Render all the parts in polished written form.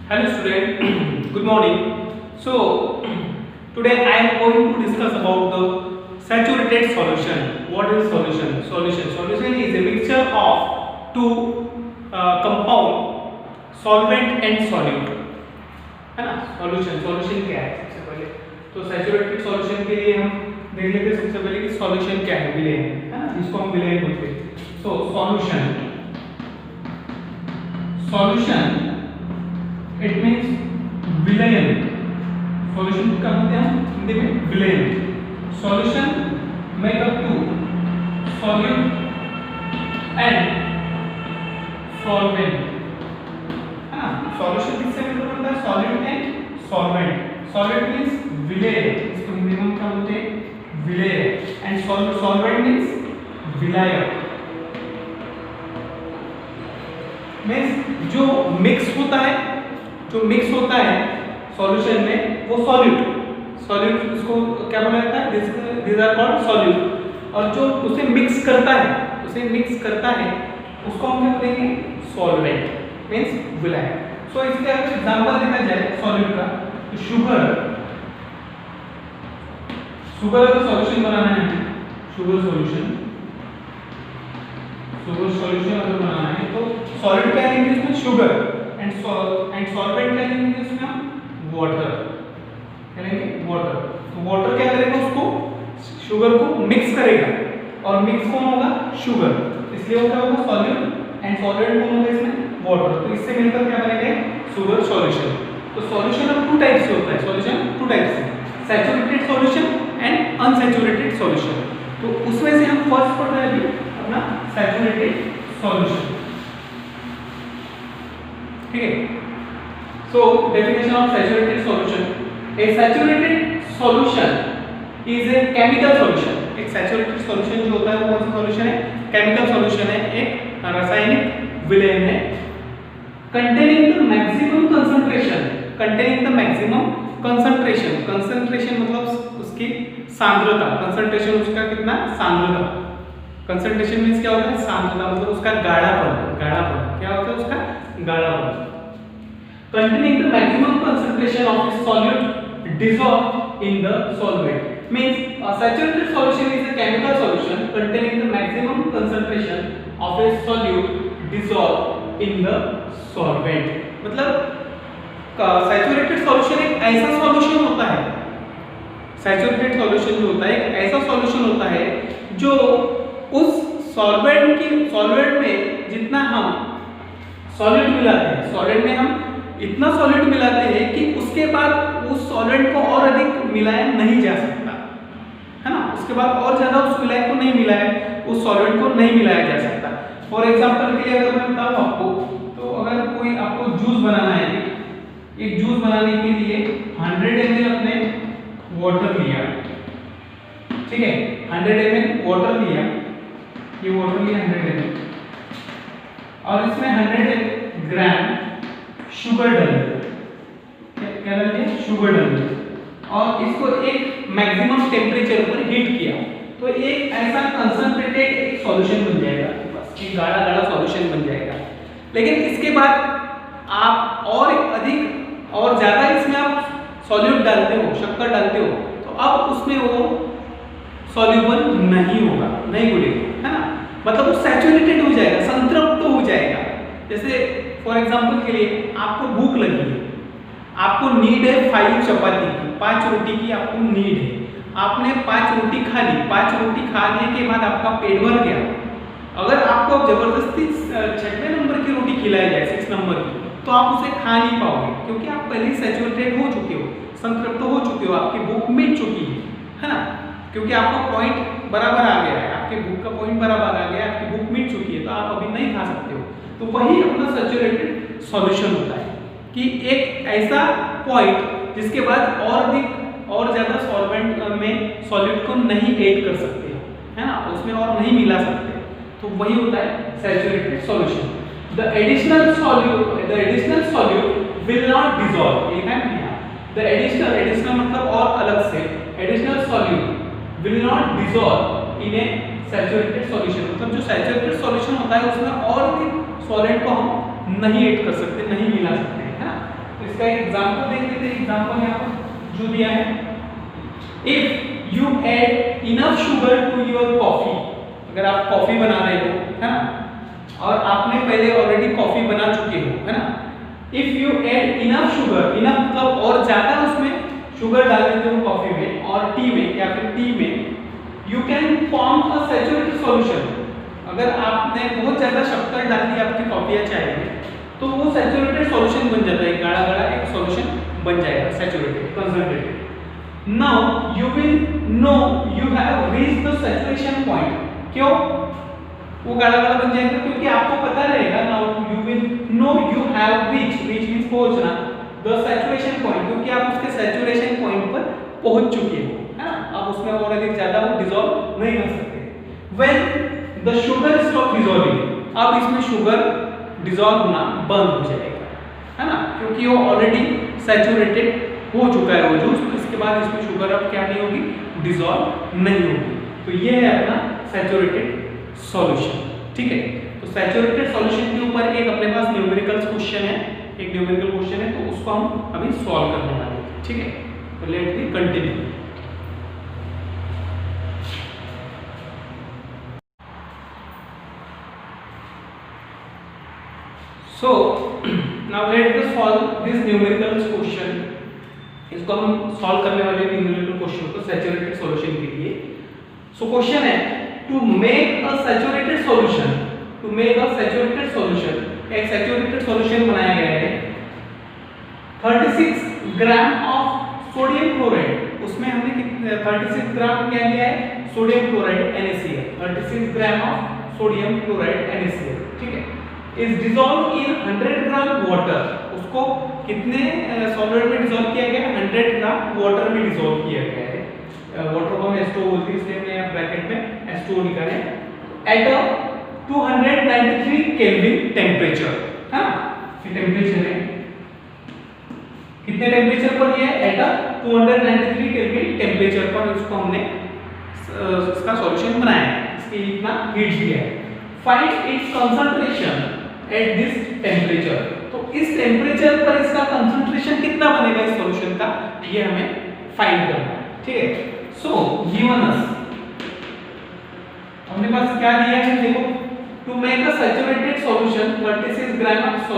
Hello student, good morning. So today I am going to discuss about the saturated solution. What is solution? Solution is a mixture of two compound, solvent and solute. है ना? Solution क्या है सबसे पहले? तो saturated solution के लिए हम देख लेते हैं सबसे पहले कि सॉल्यूशन क्या है, विलेन, है ना? इसको हम विलेन बोलते हैं. सो सॉल्यूशन इट मींस विलेन. सॉल्यूशन का बोलते हैं हिंदी में विलेन. Solution make up to solute and solvent. Solution किससे मिलकर बनता है? Solute and solvent. Solute means विलेय, इसको हिंदी में क्या बोलते हैं? विलेय. एंड सॉल्वेंट मींस विलायक. मींस जो मिक्स होता है सॉल्यूशन में वो सॉल्यूट इसको क्या बोला जाता है? This are called solute. और जो उसे मिक्स करता है उसको हम क्या बोलेंगे? सॉल्वेंट मींस विलायक. सो इसका एग्जांपल देखा जाए सॉल्यूट का, तो शुगर अगर सॉल्यूशन बनाना है, शुगर सॉल्यूशन अगर बनाना है तो सॉल्यूट क्या लेंगे इसमें? शुगर. एंड सॉल्वेंट क्या लेंगे इसमें? हम वाटर. क्या लेंगे? वाटर. तो वाटर क्या करेगा? उसको शुगर को मिक्स करेगा और मिक्स कौन होगा? शुगर. इसलिए वो क्या होगा? सॉल्यूट. एंड सॉल्वेंट कौन होगा इसमें? वाटर. तो इससे मिलकर क्या बनेगा? Sugar solution. तो सॉल्यूशन अब टू टाइप्स से होता है. सॉल्यूशन टू टाइप्स से, saturated solution and unsaturated solution. तो उसमें से हम फर्स्ट पढ़ रहे हैं अभी अपना सैचुरेटेड सॉल्यूशन. ठीक है. So definition of saturated solution. A saturated solution is a chemical solution. एक सैचुरेटेड सॉल्यूशन जो होता है वो कौन सा सॉल्यूशन है? केमिकल सॉल्यूशन है, एक रासायनिक विलेन है. containing the maximum concentration. concentration मतलब उसकी सांद्रता. concentration उसका कितना? सांद्रता. concentration मींस क्या होता है? सांद्रता मतलब उसका गाढ़ापन. क्या होता है उसका? गाढ़ापन. containing the maximum concentration of a solute dissolved in the solvent means a saturated solution is a chemical solution containing the maximum concentration of a solute dissolved in the solvent. मतलब सैचुरेटेड सॉल्यूशन एक ऐसा solution होता है, saturated solution जो होता है एक ऐसा सॉल्यूशन होता है जो उस सॉल्वेंट में जितना हम सॉलिड मिलाते हैं, सॉलिड में हम इतना सॉलिड मिलाते हैं कि उसके बाद उस सॉलिड को और अधिक मिलाया नहीं जा सकता, है ना? उसके बाद और ज्यादा उस विलायक को नहीं मिलाया, उस सॉलिड को नहीं मिलाया जा सकता. फॉर एग्जांपल के लिए अगर मैं बताऊं आपको, तो अगर कोई आपको जूस बनाना है, एक जूस बनाने के लिए 100 ml अपने वाटर लिया. ठीक है, 100 ml वाटर लिया, ये वाटर लिया 100 ml और इसमें 100 ग्राम शुगर डाल दिया. क्या डाल दिया? शुगर डाल दिया और इसको एक मैक्सिमम टेम्परेचर पर हीट किया. तो एक ऐसा कंसंट्रेटेड एक सॉल्यूशन बन जाएगा, बस एक गाढ़ा सॉल्यूशन बन जाएगा. लेकिन इसके बाद आप और अधिक और ज्यादा इसमें आप सॉल्यूट डालते हो, शक्कर डालते हो, तो अब उसमें वो सॉल्यूबल नहीं होगा, नहीं घुलेगा, है ना? मतलब वो सैचुरेटेड हो जाएगा, संतृप्त हो जाएगा. जैसे फॉर एग्जांपल के लिए आपको भूख लगी है, आपको नीड है 5 चपाती की, 5 रोटी की आपको नीड है. आपने 5 रोटी खा ली. 5 रोटी खाने के बाद आपका पेट भर गया. अगर आपको जबरदस्ती 6वें नंबर की रोटी खिलाई जाए, 6 नंबर की, तो आप उसे खा नहीं पाओगे क्योंकि आप पहले सैचुरेटेड हो चुके हो, संतृप्त हो चुके हो, आपकी भूख मिट चुकी है ना? क्योंकि आपका पॉइंट बराबर आ गया है, आपके भूख का पॉइंट बराबर आ गया है, आपकी भूख मिट चुकी है, तो आप अभी नहीं खा सकते हो. तो वही अपना सैचुरेटेड सॉल्यूशन होता है कि एक ऐसा पॉइंट जिसके बाद और अधिक और ज्यादा सॉल्वेंट में सॉल्यूट को नहीं ऐड कर सकते, है ना? उसमें और नहीं मिला सकते. तो वही होता है saturated solution. The additional solute will not dissolve. ये है ना? The additional मतलब और अलग से, additional solute will not dissolve in a saturated solution. मतलब जो saturated solution होता है उसमें और भी सॉलिड को हम नहीं ऐड कर सकते, नहीं मिला सकते, है ना? तो तो इसका एक एग्जांपल देख लेते हैं। एग्जांपल यहाँ पर जो दिया है, if you add enough sugar to your coffee, अगर आप कॉफी बना रहे हो, है ना, और आपने पहले ऑलरेडी कॉफी बना चुके हो, है ना, if you add enough sugar, enough मतलब और ज्यादा उसमें शुगर डाल देते हो कॉफी में और टी में या फिर टी में, you can form a saturated solution. अगर आपने बहुत ज्यादा शक्कर डाल दी आपकी कॉफी या चाय में, तो वो सैचुरेटेड सॉल्यूशन बन जाता है, गाढ़ा गाढ़ा एक सॉल्यूशन बन जाएगा, saturated, concentrated. Now you will know you have reached the saturation point. क्यों वो गाढ़ा गाढ़ा बन जाएगा? क्योंकि आपको पता रहेगा, now you will know you have reached, reach means पहुंचना, द सैचुरेशन पॉइंट, क्योंकि आप उसके सैचुरेशन पॉइंट पर पहुंच चुके हो, है ना, अब उसमें और अधिक ज्यादा वो डिसॉल्व नहीं हो सकते। When the sugar stop dissolving, अब इसमें शुगर डिसॉल्व होना बंद हो जाएगा, है ना, क्योंकि वो ऑलरेडी सैचुरेटेड हो चुका है वो जूस, तो इसके बाद इसमें शुगर अब क्या नहीं होगी, डिसॉल्व नहीं होगी। तो ये है अपना सैचुरेटेड सॉल्यूशन, ठीक है। तो सैचुरेटेड सॉल्यूशन के ऊपर एक अपने पास न्यूमेरिकल क्वेश्चन है, एक न्यूमेरिकल क्वेश्चन है, तो उसको हम अभी सॉल्व करने वाले हैं, ठीक है। तो let me continue. So now let us solve this numerical question। इसको हम सॉल्व करने वाले हैं न्यूमेरिकल क्वेश्चन को सैचुरेटेड सॉल्यूशन के लिए। सो क्वेश्चन है to make a saturated solution, to make a saturated solution, एक सैचुरेटेड सॉल्यूशन बनाया गया है 36 ग्राम ऑफ सोडियम क्लोराइड, उसमें हमने कितने 36 ग्राम क्या लिया है, sodium chloride NaCl, 36 gram of sodium chloride NaCl, ठीक है, is dissolve in 100 gram water, उसको कितने सॉल्वेंट में डिसॉल्व किया गया है, 100 ग्राम वाटर में डिसॉल्व किया गया है। वाटर को हम H2O बोलते हैं, इसलिए हमने यहाँ ब्रैकेट में H2O लिखा है, एट अ 293 केल्विन टेम्परेचर, है ना, ये टेम्परेचर है, कितने टेम्परेचर पर ये है, एट अ 293 केल्विन टेम्परेचर पर उसको हमने इसका सॉल्यूशन बनाया है, इसके इतना हीट दिया है। Find its concentration at this temperature, तो इस टेम्परेचर पर इसका कंसंट्रेशन कितना बनेगा इस सॉल्यूशन का, ये हमें फाइंड करना है, ठीक है। सो गिवन अस, हमने पास क्या दिया है, देखो, to make a saturated solution 36 gram of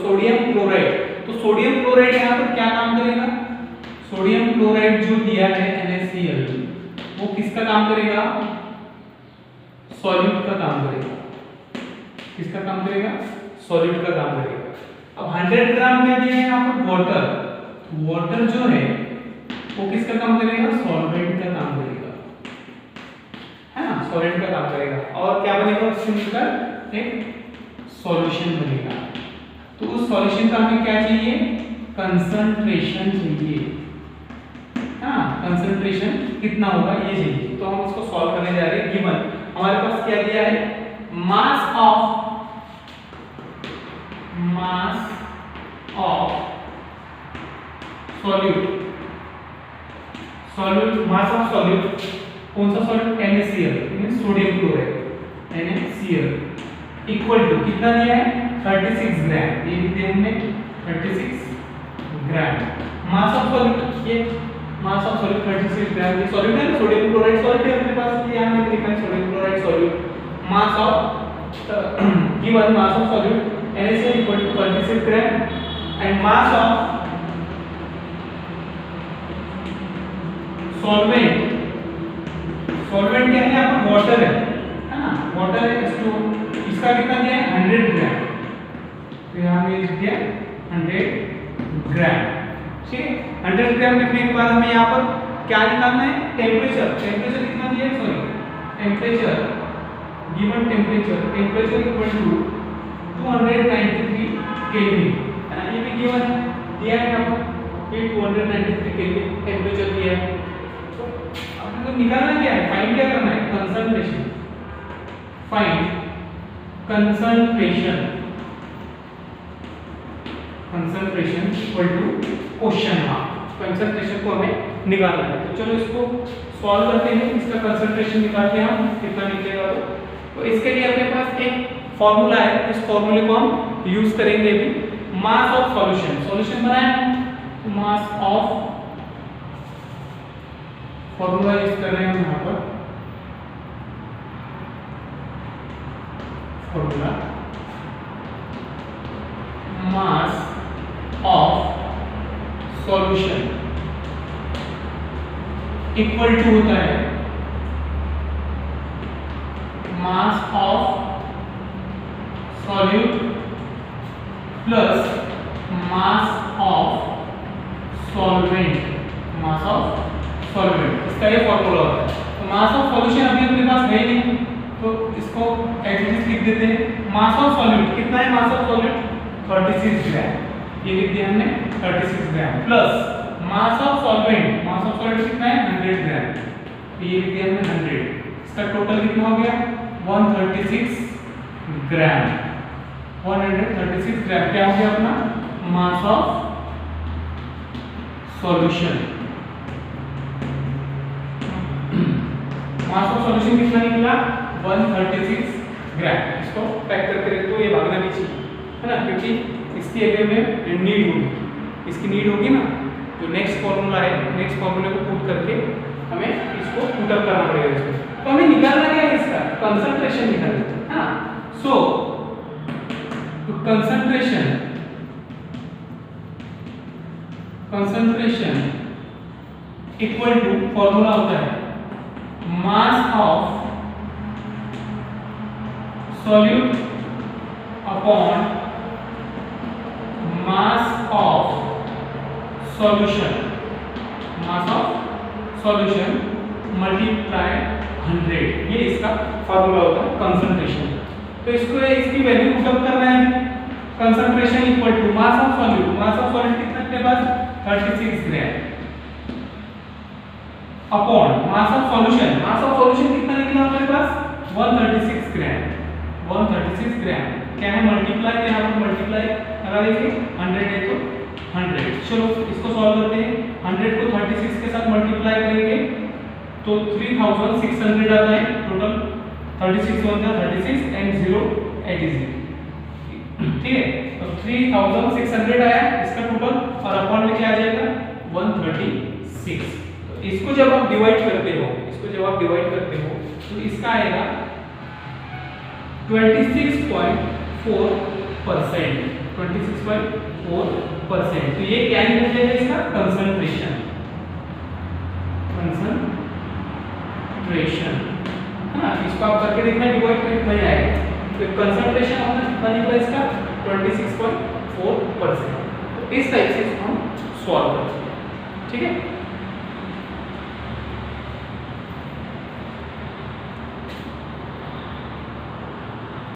sodium chloride, तो सोडियम क्लोराइड यहाँ पर क्या काम करेगा, सोडियम क्लोराइड जो दिया है NaCl, वो किसका काम करेगा, सॉल्यूट का काम करेगा, किसका काम करेगा, सॉल्यूट का काम करेगा। अब 100 ग्राम क्या दिया है यहाँ पर, वाटर, वाटर जो है वो किसका काम करेगा, सॉल्वेंट का काम करेगा, है ना, सॉल्वेंट का काम करेगा, और क्या बनेगा उससे मिलकर एक सॉल्यूशन बनेगा। तो उस सॉल्यूशन का हमें क्या चाहिए, कंसंट्रेशन चाहिए, हाँ, कंसंट्रेशन कितना होगा ये चाहिए। तो हम इसको सॉल्व करने जा रहे हैं। गिवन हमारे पास क्या दिया है, mass of solute, solute mass of solute, कौन सा solute, NaCl, means sodium chloride NaCl, equal to कितना दिया है, 36 ग्राम, ये दिया हमने 36 ग्राम। मास ऑफ सॉल्यूट, ये मास ऑफ सॉल्यूट 36 ग्राम, ये सॉल्यूट है, सोडियम क्लोराइड सॉल्यूट है अपने पास, ये यहां लिखा है sodium chloride solute. Mass of given mass of solute NaCl equal to 36 gram and mass of solvent, solvent क्या है, यहाँ पर वाटर है ना, वाटर है, H2O, इसका कितना दिया है, 100 ग्राम, तो यहाँ पे दिया 100 ग्राम, ठीक है। 100 ग्राम लिखने के बाद हमें यहाँ पर क्या निकालना है, टेम्परेचर, टेम्परेचर कितना दिया है, sorry, temperature, given temperature equal to 293 kelvin, है ना, ये भी गिवन है, दिया है यहाँ पर, ये 293 केल्विन टेम्परेचर दिया है। तो निकालना क्या है, फाइंड क्या करना है, concentration, find concentration, concentration equal to question mark, concentration को हमें निकालना है। तो चलो इसको सॉल्व करते हैं, इसका कंसंट्रेशन निकालते हैं हम, कितना निकलेगा। तो इसके लिए अपने पास एक फॉर्मूला है, इस फॉर्मूले को हम यूज करेंगे अभी। मास ऑफ सॉल्यूशन, सॉल्यूशन बनाया मास ऑफ, फॉर्मूला यूज कर रहे हैं हम यहाँ पर, formula mass of solution equal to होता है mass of solute plus mass of solvent, mass of solvent, इसका ये फॉर्मूला होता है। तो मास ऑफ सॉल्यूशन अभी अपने पास है ही नहीं, तो इसको एज इट इज लिख देते हैं। मास ऑफ सॉल्यूट कितना है, मास ऑफ सॉल्यूट 36 ग्राम, ये लिख दिया हमने 36 gram, plus mass of solvent, mass of solvent कितना है 100 ग्राम, तो ये लिख दिया हमने 100, इसका टोटल कितना हो गया 136 ग्राम, 136 ग्राम क्या हो गया अपना मास of solution. Mass of solution कितना निकला 136 ग्राम, इसको पैक करके रख दो, ये भागना भी चाहिए है ना, क्योंकि इसकी एरिया में नीड होगी, इसकी नीड होगी ना, तो नेक्स्ट फॉर्मूला है, नेक्स्ट फॉर्मूले को पुट करके हमें इसको पुट अप करना पड़ेगा इसको। तो हमें निकालना क्या है इसका कंसंट्रेशन निकालना है ना। So concentration, concentration equal to formula होता है mass of solute upon mass of solution, mass of solution multiply 100, ये इसका फॉर्मूला होता है कंसंट्रेशन। तो इसको इसकी वैल्यू पुट अप करना है, concentration equal to mass of solute, mass of solute कितना अपने पास 36 gram upon mass of solution, mass of solution कितना निकला हमारे पास 136 ग्राम, 136 ग्राम क्या है मल्टीप्लाई, यहाँ पर मल्टीप्लाई लगा देंगे 100 है तो 100, चलो इसको सॉल्व करते हैं। 100 को 36 के साथ मल्टीप्लाई करेंगे तो 3600 आता है टोटल, 36 1 का 36 एंड 0 80, ठीक है, तो 3600 आया इसका टोटल, और अपॉन में क्या आ जाएगा 136। तो इसको जब आप डिवाइड करते हो, इसको जब आप डिवाइड करते हो तो इसका आएगा 26.4%, 26.4%। तो ये क्या निकल जाएगा इसका कंसंट्रेशन, कंसंट्रेशन है ना, इसको आप करके देखना डिवाइड करके कितना आएगा, तो कंसंट्रेशन अपना कितना निकला इसका 26.4%। तो इस टाइप से इसको हम सॉल्व करते हैं, ठीक है।